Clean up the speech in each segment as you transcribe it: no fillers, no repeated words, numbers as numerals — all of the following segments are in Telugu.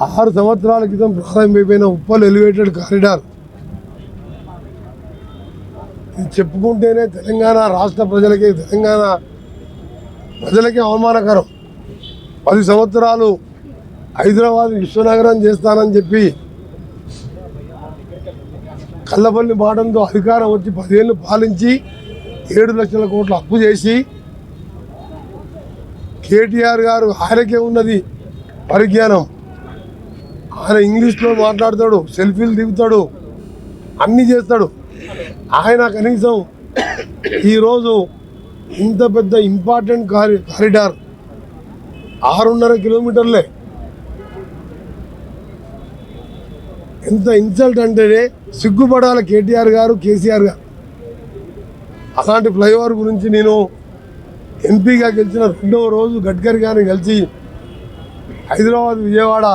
6 సంవత్సరాల క్రితం ప్రారంభమైపోయిన ఉప్పల్ ఎలివేటెడ్ కారిడార్ ఇది చెప్పుకుంటేనే తెలంగాణ రాష్ట్ర ప్రజలకి తెలంగాణ ప్రజలకే అవమానకరం. 10 సంవత్సరాలు హైదరాబాద్ విశ్వనగరం చేస్తానని చెప్పి కల్లపల్లి మాటంతో అధికారం వచ్చి 10 ఏళ్ళు పాలించి 7 లక్షల కోట్ల అప్పు చేసి కేటీఆర్ గారు ఆయనకే ఉన్నది పరిజ్ఞానం. ఆయన ఇంగ్లీష్లో మాట్లాడతాడు, సెల్ఫీలు దిగుతాడు, అన్నీ చేస్తాడు. ఆయన కనీసం ఈరోజు ఇంత పెద్ద ఇంపార్టెంట్ కారిడార్ 6.5 కిలోమీటర్లే, ఎంత ఇన్సల్ట్ అంటే సిగ్గుపడాలి కేటీఆర్ గారు, కేసీఆర్ గారు. అలాంటి ఫ్లైఓవర్ గురించి నేను ఎంపీగా గెలిచిన 2వ రోజు గడ్కరీ గారిని కలిసి హైదరాబాద్ విజయవాడ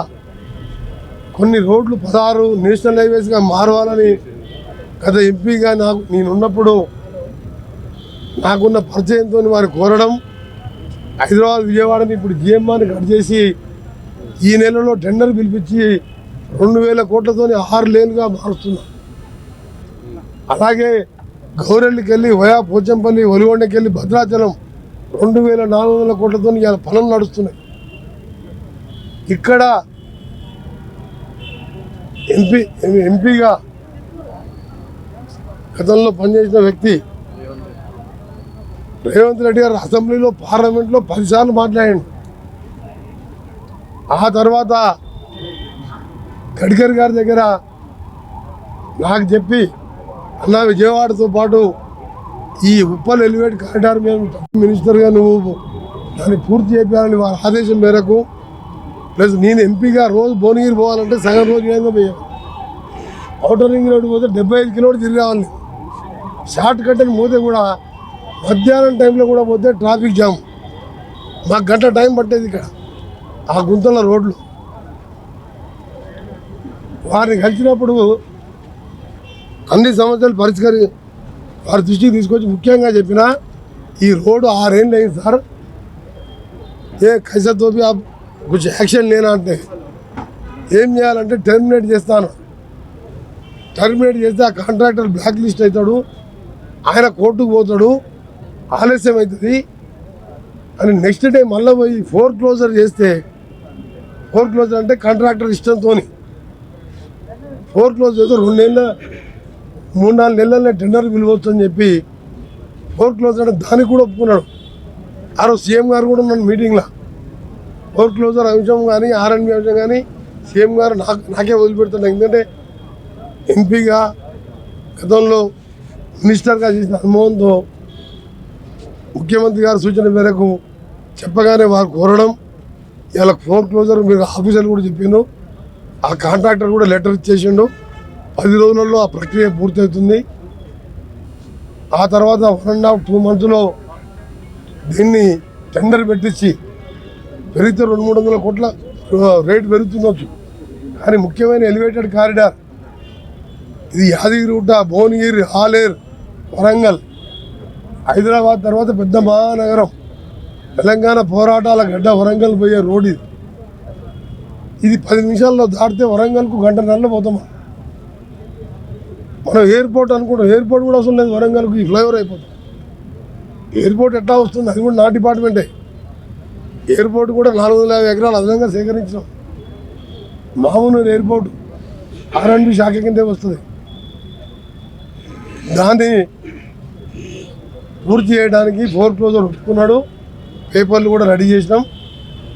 కొన్ని రోడ్లు 16 నేషనల్ హైవేస్గా మారవాలని గత ఎంపీగా నేనున్నప్పుడు నాకున్న పరిచయంతో వారు కోరడం, హైదరాబాద్ విజయవాడని ఇప్పుడు జిఎంఆర్ని కట్ చేసి ఈ నెలలో టెండర్ పిలిపించి 2000 కోట్లతో 6 లేన్గా మారుస్తున్నాం. అలాగే గౌరెల్లికి వెళ్ళి వయా పోచంపల్లి ఒలిగొండకి వెళ్ళి భద్రాచలం 2400 కోట్లతో ఇవాళ పనులు నడుస్తున్నాయి. ఇక్కడ ఎంపీగా గతంలో పనిచేసిన వ్యక్తి రేవంత్ రెడ్డి గారు అసెంబ్లీలో పార్లమెంట్లో 10 సార్లు మాట్లాడాడు. ఆ తర్వాత గడ్కరీ గారి దగ్గర నాకు చెప్పి అన్నా విజయవాడతో పాటు ఈ ఉప్పల్ ఎలివేట్ కారిడార్ మేము మినిస్టర్గా నువ్వు దాన్ని పూర్తి చేయాలని వారి ఆదేశం మేరకు ప్లస్ నేను ఎంపీగా రోజు భువనగిరి పోవాలంటే సగం రోజు ఏదో పోయాను. ఔటర్ రింగ్ రోడ్డు పోతే 75 కిలోమీటర్లు తిరిగి రావాలి. షార్ట్ కట్ అని పోతే కూడా మధ్యాహ్నం టైంలో కూడా పోతే ట్రాఫిక్ జామ్, మాకు గంట టైం పట్టేది ఇక్కడ ఆ గుంతల రోడ్లు. వారిని కలిసినప్పుడు అన్ని సమస్యలు వారి దృష్టికి తీసుకొచ్చి ముఖ్యంగా చెప్పిన ఈ రోడ్డు 6 ఏళ్ళు అయింది సార్, ఏ కైసతో కొంచెం యాక్షన్ లేనా అంటే ఏం చేయాలంటే టెర్మినేట్ చేస్తాను. టెర్మినేట్ చేస్తే ఆ కాంట్రాక్టర్ బ్లాక్ లిస్ట్ అవుతాడు, ఆయన కోర్టుకు పోతాడు, ఆలస్యం అవుతుంది అని నెక్స్ట్ డే మళ్ళీ పోయి ఫోర్ క్లోజర్ చేస్తే, ఫోర్ క్లోజర్ అంటే కాంట్రాక్టర్ ఇష్టంతో ఫోర్ క్లోజ్ చేస్తే 3-4 నెలలనే టెండర్ పిలవచ్చు అని చెప్పి ఫోర్ క్లోజర్ అంటే దానికి కూడా ఒప్పుకున్నాడు. ఆ రోజు సీఎం గారు కూడా ఉన్నాను మీటింగ్లో. ఫోర్ క్లోజర్ అంశం కానీ ఆర్ఎన్బి అంశం కానీ సీఎం గారు నాకే వదిలిపెడుతున్నాను. ఎందుకంటే ఎంపీగా గతంలో మినిస్టర్గా చేసిన అనుభవంతో ముఖ్యమంత్రి గారి సూచన మేరకు చెప్పగానే వారు కోరడం, ఇలా ఫోర్ క్లోజర్ మీరు ఆఫీసర్లు కూడా చెప్పిండు, ఆ కాంట్రాక్టర్ కూడా లెటర్ ఇచ్చేసిండు. 10 రోజులలో ఆ ప్రక్రియ పూర్తవుతుంది. ఆ తర్వాత 1.5-2 మంత్స్లో దీన్ని టెండర్ పెట్టించి పెరిగితే 200-300 కోట్ల రేటు పెరుగుతుండొచ్చు. కానీ ముఖ్యమైన ఎలివేటెడ్ కారిడార్ ఇది యాదగిరిగుట్ట, భువనగిరి, ఆలేరు, వరంగల్, హైదరాబాద్ తర్వాత పెద్ద మహానగరం, తెలంగాణ పోరాటాల గడ్డ వరంగల్ పోయే రోడ్ ఇది 10 నిమిషాల్లో దాటితే వరంగల్కు 1.5 పోతాం. మనం ఎయిర్పోర్ట్ అనుకుంటాం, ఎయిర్పోర్ట్ కూడా అవసరం లేదు వరంగల్కు, ఈ ఫ్లైఓవర్ అయిపోతుంది. ఎయిర్పోర్ట్ ఎట్లా వస్తుంది, అది కూడా నా డిపార్ట్మెంటే. ఎయిర్పోర్ట్ కూడా 450 ఎకరాలు అదనంగా సేకరించినాం. మామూలు ఎయిర్పోర్ట్ ఆర్ఎండ్బి శాఖ కిందే వస్తుంది. దాన్ని పూర్తి చేయడానికి ఫోర్ క్లోజర్ ఒప్పుకున్నాడు, పేపర్లు కూడా రెడీ చేసినాం.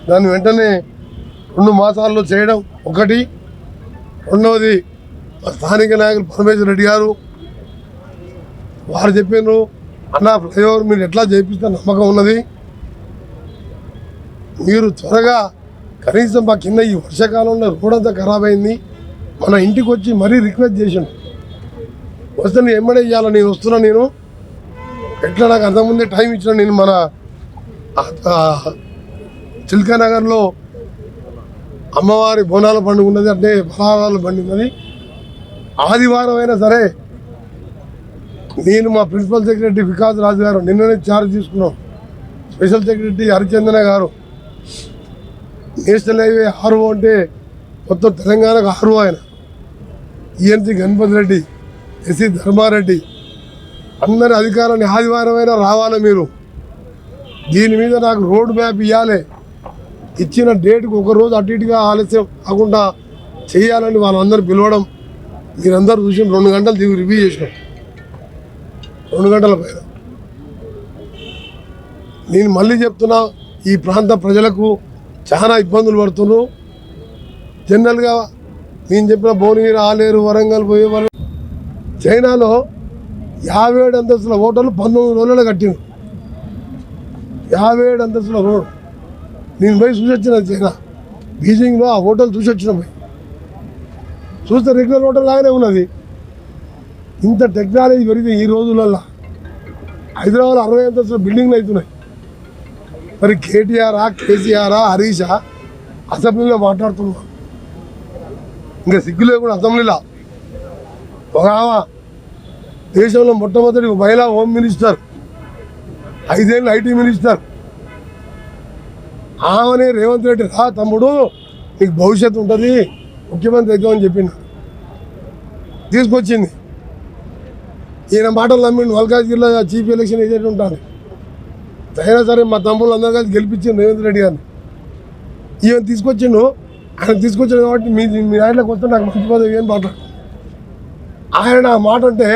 దాన్ని వెంటనే 2 మాసాల్లో చేయడం ఒకటి. రెండవది స్థానిక నాయకులు పరమేశ్వర రెడ్డి గారు వారు చెప్పారు, అన్న ఫ్లైఓవర్ మీరు ఎట్లా చేపిస్తే నమ్మకం ఉన్నది, మీరు త్వరగా కనీసం మా కింద ఈ వర్షాకాలంలో రోడ్ అంతా ఖరాబ్ అయింది, మన ఇంటికి వచ్చి మరీ రిక్వెస్ట్ చేసాను, వస్తే నేను ఎమ్మడే ఇవ్వాలి, నేను వస్తున్నా, నేను ఎట్లా నాకు అంతకుముందే టైం ఇచ్చిన. నేను మన చిల్కానగర్లో అమ్మవారి బోనాల పండుగ ఉన్నది, అంటే ఫలాహారాల బండి ఉన్నది. ఆదివారం అయినా సరే నేను మా ప్రిన్సిపల్ సెక్రటరీ వికాస్ రాజు గారు నిన్ననే ఛార్జ్ తీసుకున్నాం, స్పెషల్ సెక్రటరీ హరిచందన గారు నేషనల్ హైవే 6 అంటే మొత్తం తెలంగాణకు 6 ఆయన ఈఎన్సీ గణపతి రెడ్డి, ఎస్సీ ధర్మారెడ్డి, అందరి అధికారాన్ని ఆదివారం అయినా రావాలి మీరు. దీని మీద నాకు రోడ్ మ్యాప్ ఇవ్వాలి. ఇచ్చిన డేట్కి ఒకరోజు అటు ఇటుగా ఆలస్యం కాకుండా చేయాలని వాళ్ళందరూ పిలవడం మీరందరూ చూసి 2 గంటలు రివ్యూ చేసినాం. 2 గంటల పైన నేను మళ్ళీ చెప్తున్నా, ఈ ప్రాంత ప్రజలకు చాలా ఇబ్బందులు పడుతున్నారు. జనరల్గా నేను చెప్పిన భువనగిరి, ఆలేరు, వరంగల్ పోయే వాళ్ళు చైనాలో 57 అంతస్తుల హోటల్ 19 రోజుల్లో కట్టిండు. 57 అంతస్తుల రోడ్ నేను పోయి చూసి వచ్చిన. చైనా బీజింగ్లో ఆ హోటల్ చూసి వచ్చిన. పోయి చూస్తే రెగ్యులర్ హోటల్ లాగానే ఉన్నది. ఇంత టెక్నాలజీ పెరిగితే ఈ రోజులల్లో హైదరాబాద్లో 60 అంతస్తుల బిల్డింగ్లు అవుతున్నాయి. మరి కేటీఆరా, కేసీఆరా, హరీషా అసెంబ్లీలో మాట్లాడుతున్నారు. ఇంకా సిగ్గులే కూడా అసెంబ్లీలో. ఒక దేశంలో మొట్టమొదటి మహిళా హోమ్ మినిస్టర్, 5 ఏళ్ళు ఐటీ మినిస్టర్. ఆమెనే రేవంత్ రెడ్డి రా తమ్ముడు నీకు భవిష్యత్తు ఉంటుంది, ముఖ్యమంత్రి అవుతామని చెప్పింది. తీసుకొచ్చింది. ఈయన మాటలు నమ్మిండు. మల్కాజ్గిరిలో చీఫ్ ఎలక్షన్ ఏజెంట్ ఉంటాను. అయినా సరే మా తమ్ముళ్ళు అందరూ కలిసి గెలిపించిండు రేవంత్ రెడ్డి గారిని. ఈయన తీసుకొచ్చిండు. ఆయన తీసుకొచ్చాడు కాబట్టి మీ ఆయనలోకి వస్తే నాకు మంచి పదవి అని మాట్లాడు. ఆయన ఆ మాట అంటే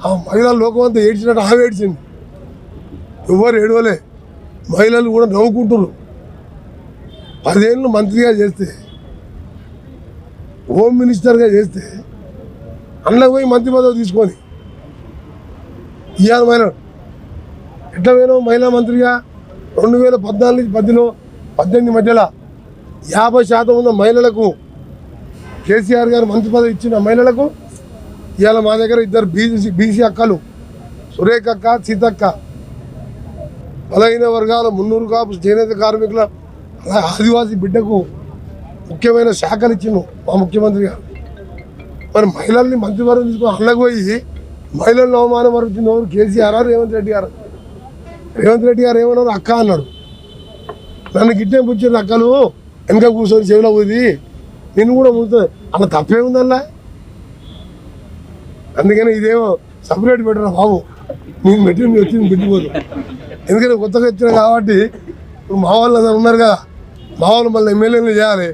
ఆ మహిళా లోకం అంతా ఏడ్చినట్టు ఆమె ఏడ్చింది. ఎవరు ఏడవలే. మహిళలు కూడా నవ్వుకుంటున్నారు. 10 ఏళ్ళు మంత్రిగా చేస్తే, హోమ్ మినిస్టర్గా చేస్తే అందులోకి పోయి మంత్రి పదవి తీసుకొని ఇవాళ మహిళ ఎట్లా పోయినావు మహిళా మంత్రిగా? 2014 నుంచి 18 మధ్యలో 50% ఉన్న మహిళలకు కేసీఆర్ గారు మంత్రి పదవి ఇచ్చిన మహిళలకు ఇవాళ మా దగ్గర 2 బీసీ అక్కలు, సురేఖ అక్క, సీతక్క, బలహీన వర్గాల, మున్నూరు కాపు, చేనేత కార్మికుల, ఆదివాసీ బిడ్డకు ముఖ్యమైన శాఖలు ఇచ్చిండు మా ముఖ్యమంత్రి గారు. మరి మహిళల్ని మంత్రివర్గం తీసుకొని అందులోకి పోయి మహిళలను అవమానపరుచుంది ఎవరు? కేసీఆర్, రేవంత్ రెడ్డి గారు. రేవంత్ రెడ్డి గారు ఏమన్నారు? అక్క అన్నాడు. నన్ను గిట్టే పుచ్చారు అక్కలు వెనక కూర్చొని చెవిలో పోయి నిన్ను కూడా ముందుతుంది. అలా తప్పే ఉందల్లా. అందుకని ఇదేమో సపరేట్ పెట్టరా బాబు, నేను పెట్టి వచ్చింది పెట్టిపోదు. ఎందుకంటే కొత్తగా వచ్చినా కాబట్టి ఇప్పుడు మా వాళ్ళు అందరు ఉన్నారు కదా, మా వాళ్ళు మళ్ళీ ఎమ్మెల్యేలు చేయాలి,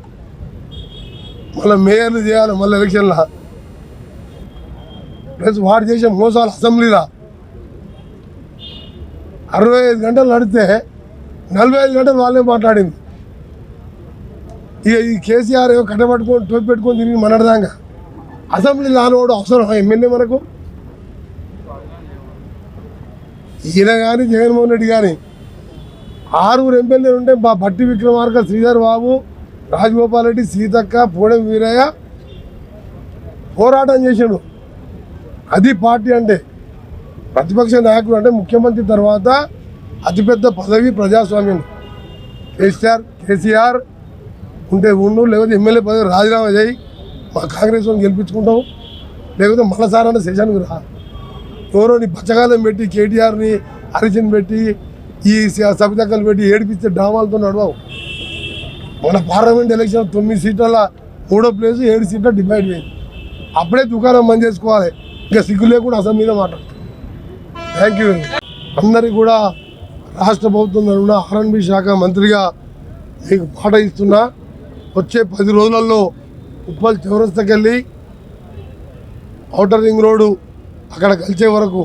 మళ్ళీ మేయర్లు చేయాలి, మళ్ళీ ఎలక్షన్లో. ప్లస్ వాడు చేసే మోసాలు అసెంబ్లీలో 65 గంటలు నడితే 45 గంటలు వాళ్ళే మాట్లాడింది. ఇక ఈ కేసీఆర్ ఏమో కట్టబట్టుకొని టోపి పెట్టుకొని తిరిగి మనడదాకా అసెంబ్లీ లానోడు అవసరం ఎమ్మెల్యే మనకు. ఈయన కానీ జగన్మోహన్ రెడ్డి కానీ 6 ఎమ్మెల్యేలు ఉంటే మా బట్టి విక్రమార్క, శ్రీధర్ బాబు, రాజగోపాల్ రెడ్డి, సీతక్క, పూడెం వీరయ్య పోరాటం చేసాడు. అది పార్టీ అంటే. ప్రతిపక్ష నాయకుడు అంటే ముఖ్యమంత్రి తర్వాత అతిపెద్ద పదవి ప్రజాస్వామ్యం. కేసీఆర్ ఉంటే ఉండు, లేకపోతే ఎమ్మెల్యే పదవి రాజీనామా చేయి, మా కాంగ్రెస్ వాళ్ళని గెలిపించుకుంటాం, లేకపోతే మళ్ళసారన్న సెషన్కి రా. ఎవరో నీ బచ్చగాలం పెట్టి కేటీఆర్ని హరిచంద్ పెట్టి ఈ సబితక్కలు పెట్టి ఏడిపిస్తే డ్రామాలతో నడవవు. మన పార్లమెంట్ ఎలక్షన్ 9 సీట్ల 3వ ప్లేసు 7 సీట్ల డివైడ్ అయింది. అప్పుడే దుకాణం బంద్ చేసుకోవాలి. ఇంకా సిగ్గు లేకుండా అసెంబ్లీలో మాట్లాడుతాం. Thank you. అందరికీ కూడా రాష్ట్ర ప్రభుత్వం తరఫున R&B శాఖ మంత్రిగా మీకు మాట ఇస్తున్నా. వచ్చే 10 రోజులలో ఉప్పల్ చౌరస్తాకి వెళ్ళి ఔటర్ రింగ్ రోడ్డు అక్కడ కలిసే వరకు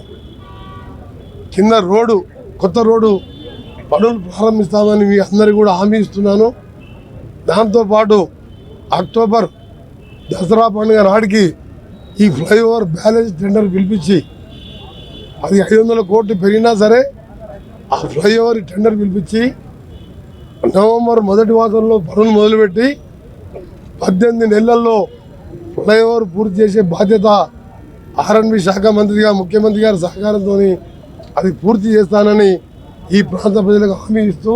కింద రోడ్డు, కొత్త రోడ్డు పనులు ప్రారంభిస్తామని మీ అందరికీ కూడా హామీ ఇస్తున్నాను. దాంతోపాటు అక్టోబర్ దసరా పండుగ నాటికి ఈ ఫ్లైఓవర్ బ్యాలెన్స్ టెండర్ పిలిపించి అది 500 కోట్లు పెరిగినా సరే ఆ ఫ్లైఓవర్ టెండర్ పిలిపించి నవంబర్ మొదటి మాసంలో పనులు మొదలుపెట్టి 18 నెలల్లో ఫ్లైఓవర్ పూర్తి చేసే బాధ్యత R&B శాఖ మంత్రిగా ముఖ్యమంత్రి గారి సహకారంతో అది పూర్తి చేస్తానని ఈ ప్రాంత ప్రజలకు హామీ ఇస్తూ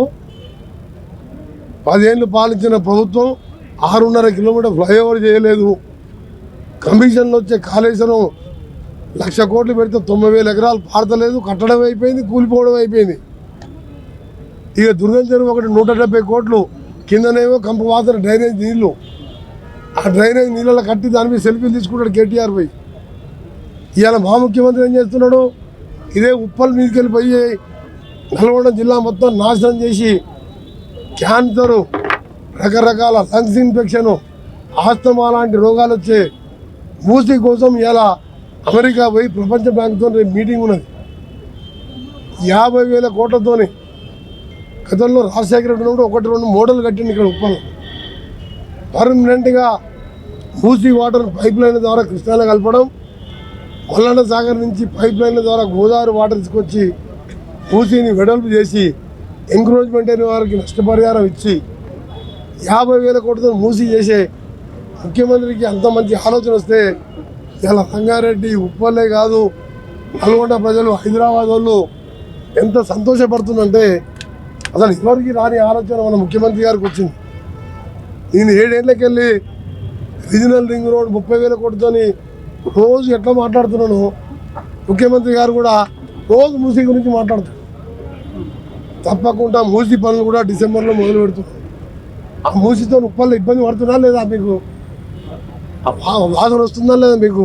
10 ఏళ్ళు పాలించిన ప్రభుత్వం 6.5 కిలోమీటర్ ఫ్లైఓవర్ చేయలేదు. కమిషన్లు వచ్చే కాళేశ్వరం 1,00,000 కోట్లు పెడితే 90,000 ఎకరాలు పాడతలేదు, కట్టడం అయిపోయింది, కూలిపోవడం అయిపోయింది. ఇక దుర్గం చెరువు ఒకటి 170 కోట్లు, కిందనేమో కంప వాసన డ్రైనేజ్ నీళ్లు ఆ డ్రైనేజ్ నీళ్ళలో కట్టి దాని మీద సెల్ఫీలు తీసుకుంటాడు కేటీఆర్ పోయి. ఇవాళ మా ముఖ్యమంత్రి ఏం చేస్తున్నాడు? ఇదే ఉప్పల్ మీదకి వెళ్ళిపోయి నల్గొండ జిల్లా మొత్తం నాశనం చేసి క్యాన్సరు, రకరకాల లంగ్స్ ఇన్ఫెక్షను, ఆస్తమా లాంటి రోగాలు వచ్చే మూసీ కోసం ఇలా అమెరికా పోయి ప్రపంచ బ్యాంకుతో మీటింగ్ ఉన్నది. 50,000 కోట్లతోని గతంలో రాజశేఖర రెడ్డి ఉన్నప్పుడు 1-2 మోడల్ కట్టింది ఇక్కడ ఉప్పల్. పర్మనెంట్గా మూసీ వాటర్ పైప్ లైన్ ద్వారా కృష్ణాలో కలపడం, మల్లన్న సాగర్ నుంచి పైప్ లైన్ల ద్వారా గోదావరి వాటర్ తీసుకొచ్చి మూసీని వెడల్పు చేసి ఎంక్రోచ్మెంట్ అయిన వారికి నష్టపరిహారం ఇచ్చి 50,000 కోట్లతో మూసీ చేసే ముఖ్యమంత్రికి అంత మంచి ఆలోచన వస్తే ఇలా రంగారెడ్డి, ఉప్పల్లే కాదు నల్గొండ ప్రజలు, హైదరాబాద్ వాళ్ళు ఎంత సంతోషపడుతుందంటే అసలు ఎవరికి రాని ఆలోచన మన ముఖ్యమంత్రి గారికి వచ్చింది. నేను 7 ఏళ్ళకి వెళ్ళి రీజనల్ రింగ్ రోడ్ 30,000 కోట్లతోని రోజు ఎట్లా మాట్లాడుతున్నాను, ముఖ్యమంత్రి గారు కూడా రోజు మూసీ గురించి మాట్లాడుతారు. తప్పకుండా మూసీ పనులు కూడా డిసెంబర్లో మొదలు పెడుతున్నారు. ఆ మూసీతో ఉప్పల్లో ఇబ్బంది పడుతున్నా లేదా మీకు? వాసన వస్తుందా లేదా మీకు?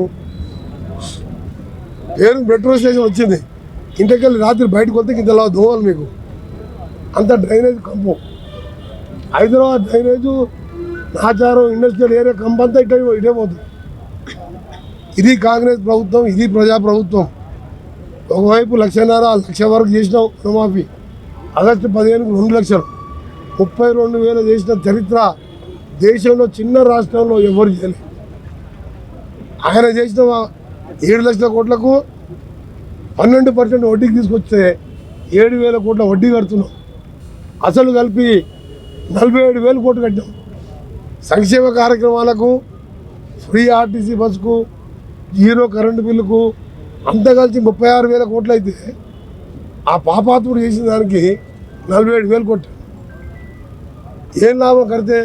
పేరు మెట్రో స్టేషన్ వచ్చింది, ఇంటికెళ్ళి రాత్రి బయటకు వస్తే ఇంత దోవలు మీకు. అంత డ్రైనేజ్ కంపు. Hyderabad drainage, Nacharam, industrial area కంపు అంతా ఇటే పోతుంది. ఇది కాంగ్రెస్ ప్రభుత్వం, ఇది ప్రజాప్రభుత్వం. ఒకవైపు 1,50,000 వరకు చేసినాం రుణమాఫీ, ఆగస్టు 15కు 2 లక్షలు, 32,000 చేసిన చరిత్ర దేశంలో చిన్న రాష్ట్రంలో ఎవరు చేయలేదు. ఆయన చేసిన 7 లక్షల కోట్లకు 12% వడ్డీకి తీసుకొస్తే 7,000 కోట్ల వడ్డీ కడుతున్నాం. అసలు కలిపి 47,000 కోట్లు కట్టాం. సంక్షేమ కార్యక్రమాలకు, ఫ్రీ ఆర్టీసీ బస్సుకు, 0 కరెంటు బిల్లుకు అంతా కలిసి 36,000 కోట్లు అయితే ఆ పాపాత్ముడు చేసిన దానికి 47,000 కోట్లు. ఏం లాభం కడితే?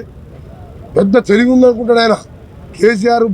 పెద్ద తెలివి ఉందనుకుంటాడు ఆయన కేసీఆర్.